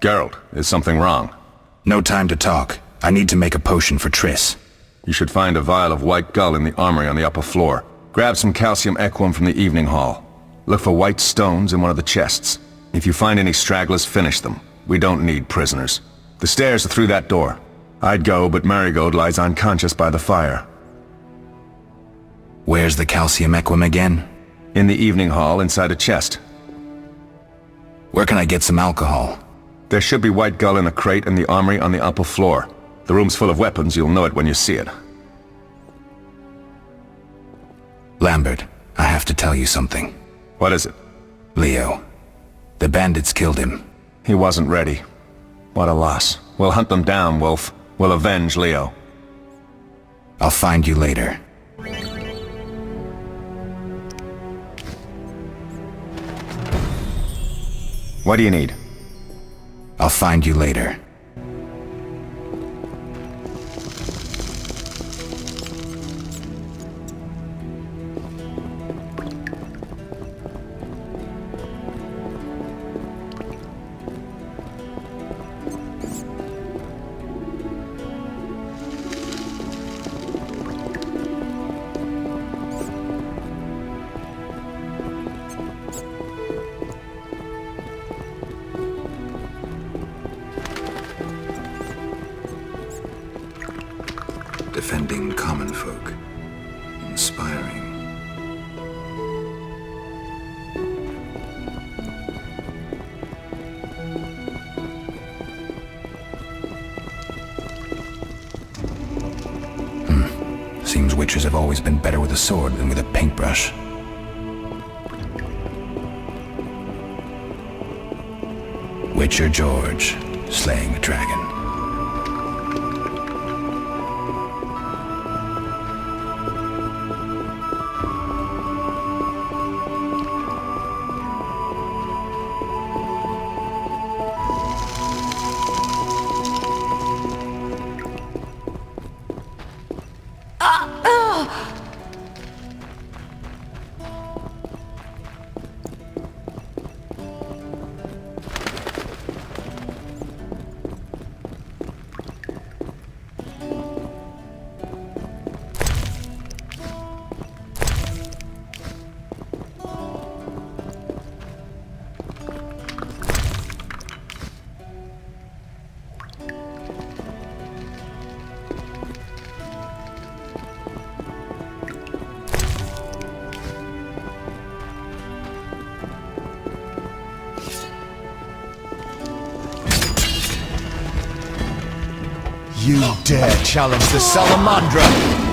Geralt, is something wrong? No time to talk. I need to make a potion for Triss. You should find a vial of white gull in the armory on the upper floor. Grab some calcium equum from the evening hall. Look for white stones in one of the chests. If you find any stragglers, finish them. We don't need prisoners. The stairs are through that door. I'd go, but Marigold lies unconscious by the fire. Where's the calcium equum again? In the evening hall, inside a chest. Where can I get some alcohol? There should be white gull in a crate in the armory on the upper floor. The room's full of weapons, you'll know it when you see it. Lambert, I have to tell you something. What is it? Leo. The bandits killed him. He wasn't ready. What a loss. We'll hunt them down, Wolf. We'll avenge Leo. I'll find you later. What do you need? I'll find you later. Defending common folk. Inspiring. Seems witchers have always been better with a sword than with a paintbrush. Witcher George, slaying a dragon. You dare challenge the Salamandra!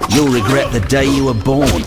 You'll regret the day you were born.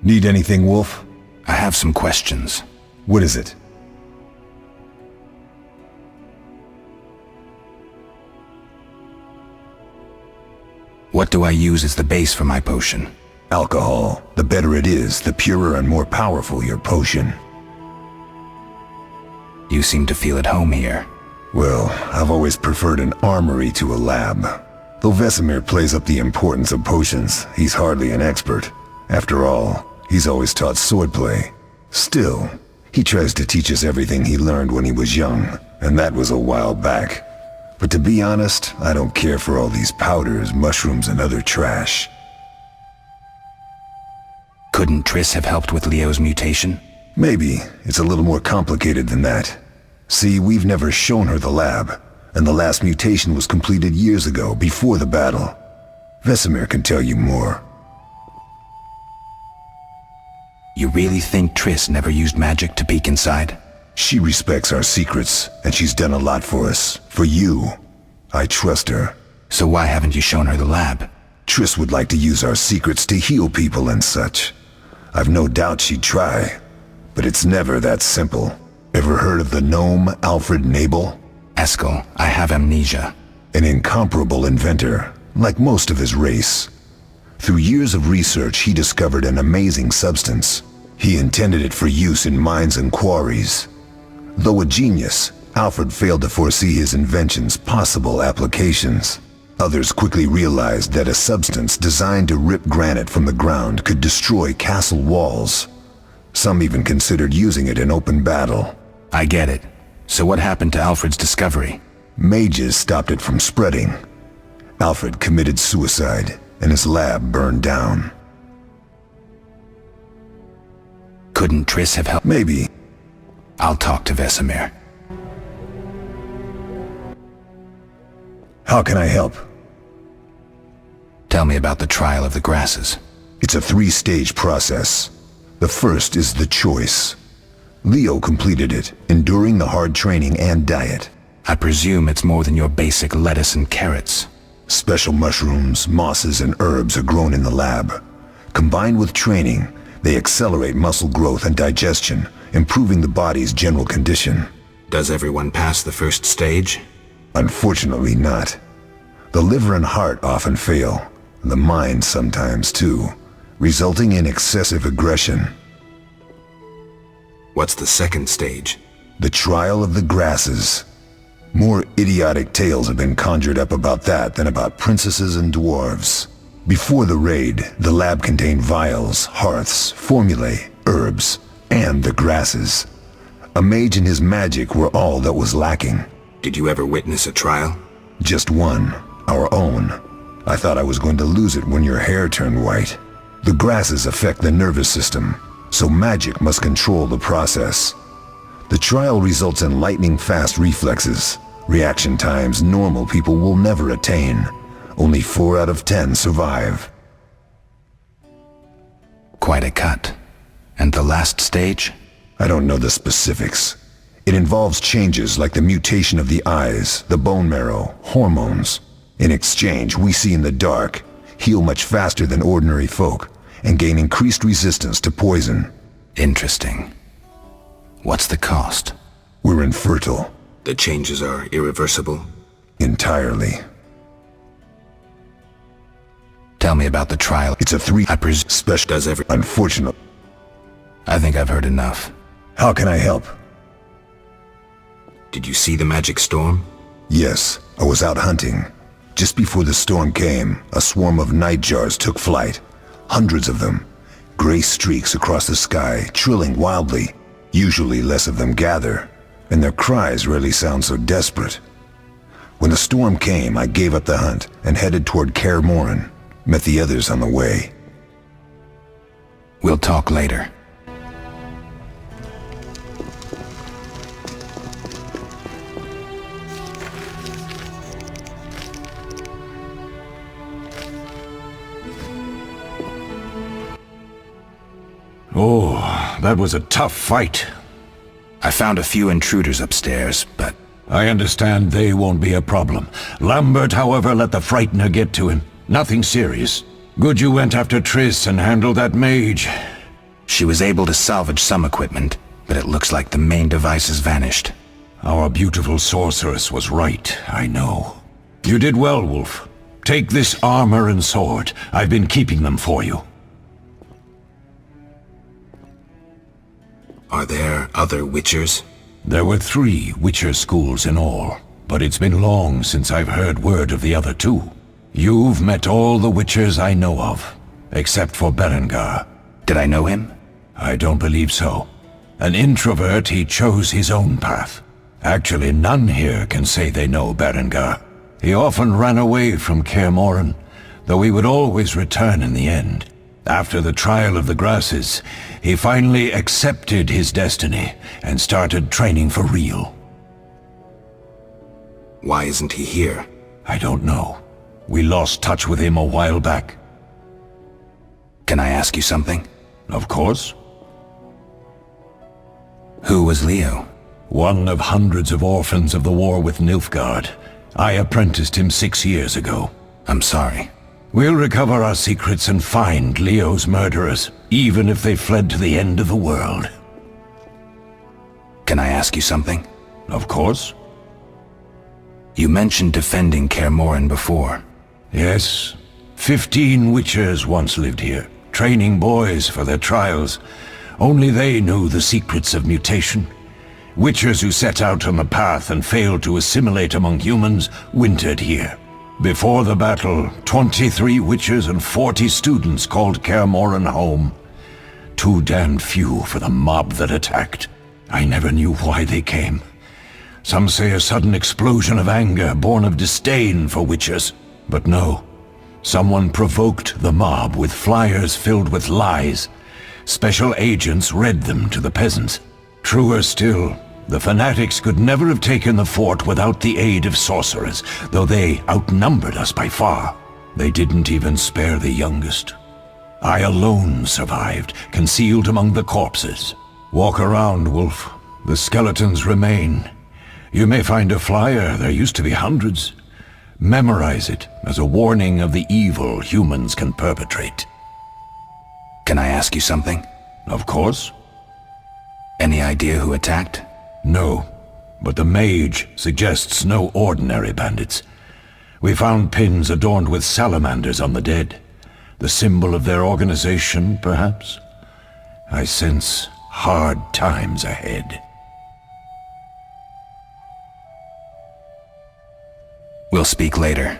Need anything, Wolf? I have some questions. What is it? What do I use as the base for my potion? Alcohol. The better it is, the purer and more powerful your potion. You seem to feel at home here. Well, I've always preferred an armory to a lab. Though Vesemir plays up the importance of potions, he's hardly an expert. After all, he's always taught swordplay. Still, he tries to teach us everything he learned when he was young, and that was a while back. But to be honest, I don't care for all these powders, mushrooms, and other trash. Couldn't Triss have helped with Leo's mutation? Maybe. It's a little more complicated than that. See, we've never shown her the lab, and the last mutation was completed years ago, before the battle. Vesemir can tell you more. You really think Triss never used magic to peek inside? She respects our secrets, and she's done a lot for us. For you. I trust her. So why haven't you shown her the lab? Triss would like to use our secrets to heal people and such. I've no doubt she'd try, but it's never that simple. Ever heard of the gnome Alfred Nabel? Eskel, I have amnesia. An incomparable inventor, like most of his race. Through years of research, he discovered an amazing substance. He intended it for use in mines and quarries. Though a genius, Alfred failed to foresee his invention's possible applications. Others quickly realized that a substance designed to rip granite from the ground could destroy castle walls. Some even considered using it in open battle. I get it. So what happened to Alfred's discovery? Mages stopped it from spreading. Alfred committed suicide, and his lab burned down. Couldn't Triss have helped? Maybe. I'll talk to Vesemir. How can I help? Tell me about the trial of the grasses. It's a 3-stage process. The first is the choice. Leo completed it, enduring the hard training and diet. I presume it's more than your basic lettuce and carrots. Special mushrooms, mosses, and herbs are grown in the lab. Combined with training, they accelerate muscle growth and digestion, improving the body's general condition. Does everyone pass the first stage? Unfortunately not. The liver and heart often fail, the mind sometimes too, resulting in excessive aggression. What's the second stage? The trial of the grasses. More idiotic tales have been conjured up about that than about princesses and dwarves. Before the raid, the lab contained vials, hearths, formulae, herbs, and the grasses. A mage and his magic were all that was lacking. Did you ever witness a trial? Just one, our own. I thought I was going to lose it when your hair turned white. The grasses affect the nervous system, so magic must control the process. The trial results in lightning-fast reflexes, reaction times normal people will never attain. Only 4 out of 10 survive. Quite a cut. And the last stage? I don't know the specifics. It involves changes like the mutation of the eyes, the bone marrow, hormones. In exchange, we see in the dark, heal much faster than ordinary folk, and gain increased resistance to poison. Interesting. What's the cost? We're infertile. The changes are irreversible? Entirely. Tell me about the trial. It's a 3 special. Does every... Unfortunate. I think I've heard enough. How can I help? Did you see the magic storm? Yes, I was out hunting. Just before the storm came, a swarm of nightjars took flight. Hundreds of them. Gray streaks across the sky, trilling wildly. Usually less of them gather, and their cries rarely sound so desperate. When the storm came, I gave up the hunt and headed toward Kaer Morhen. Met the others on the way. We'll talk later. Oh, that was a tough fight. I found a few intruders upstairs, but... I understand they won't be a problem. Lambert, however, let the Frightener get to him. Nothing serious. Good you went after Triss and handled that mage. She was able to salvage some equipment, but it looks like the main device has vanished. Our beautiful sorceress was right, I know. You did well, Wolf. Take this armor and sword. I've been keeping them for you. Are there other Witchers? There were 3 Witcher schools in all, but it's been long since I've heard word of the other 2. You've met all the Witchers I know of, except for Berengar. Did I know him? I don't believe so. An introvert, he chose his own path. Actually, none here can say they know Berengar. He often ran away from Kaer Morhen, though he would always return in the end. After the trial of the grasses, he finally accepted his destiny and started training for real. Why isn't he here? I don't know. We lost touch with him a while back. Can I ask you something? Of course. Who was Leo? One of hundreds of orphans of the war with Nilfgaard. I apprenticed him 6 years ago. I'm sorry. We'll recover our secrets and find Leo's murderers, even if they fled to the end of the world. Can I ask you something? Of course. You mentioned defending Kaer Morhen before. Yes. 15 Witchers once lived here, training boys for their trials. Only they knew the secrets of mutation. Witchers who set out on the path and failed to assimilate among humans wintered here. Before the battle, 23 Witchers and 40 students called Kaer Morhen home. Too damned few for the mob that attacked. I never knew why they came. Some say a sudden explosion of anger born of disdain for Witchers. But no. Someone provoked the mob with flyers filled with lies. Special agents read them to the peasants. Truer still, the fanatics could never have taken the fort without the aid of sorcerers, though they outnumbered us by far. They didn't even spare the youngest. I alone survived, concealed among the corpses. Walk around, Wolf. The skeletons remain. You may find a flyer, there used to be hundreds. Memorize it as a warning of the evil humans can perpetrate. Can I ask you something? Of course. Any idea who attacked? No, but the mage suggests no ordinary bandits. We found pins adorned with salamanders on the dead. The symbol of their organization, perhaps? I sense hard times ahead. We'll speak later.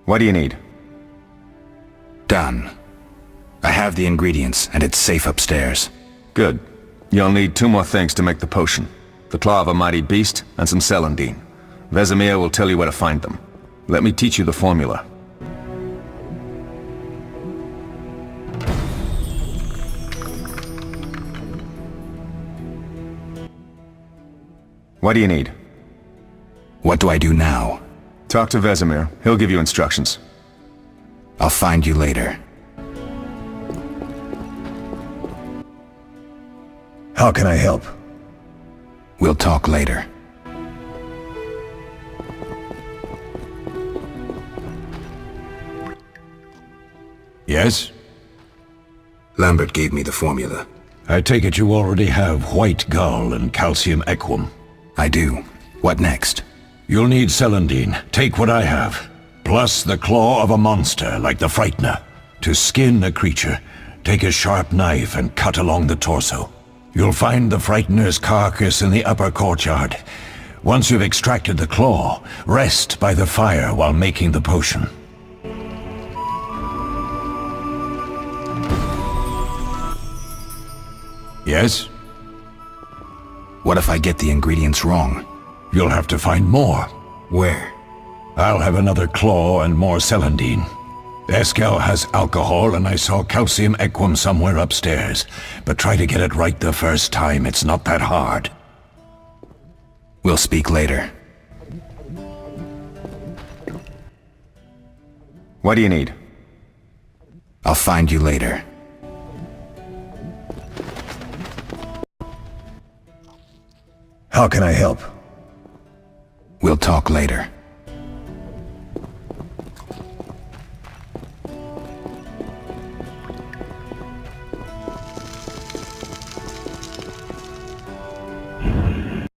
What do you need? Done. I have the ingredients, and it's safe upstairs. Good. You'll need 2 more things to make the potion. The claw of a mighty beast, and some celandine. Vesemir will tell you where to find them. Let me teach you the formula. What do you need? What do I do now? Talk to Vesemir. He'll give you instructions. I'll find you later. How can I help? We'll talk later. Yes? Lambert gave me the formula. I take it you already have white gall and calcium equum. I do. What next? You'll need celandine. Take what I have. Plus the claw of a monster like the Frightener. To skin a creature, take a sharp knife and cut along the torso. You'll find the Frightener's carcass in the upper courtyard. Once you've extracted the claw, rest by the fire while making the potion. Yes? What if I get the ingredients wrong? You'll have to find more. Where? I'll have another claw and more celandine. Eskel has alcohol, and I saw calcium equum somewhere upstairs. But try to get it right the first time. It's not that hard. We'll speak later. What do you need? I'll find you later. How can I help? We'll talk later.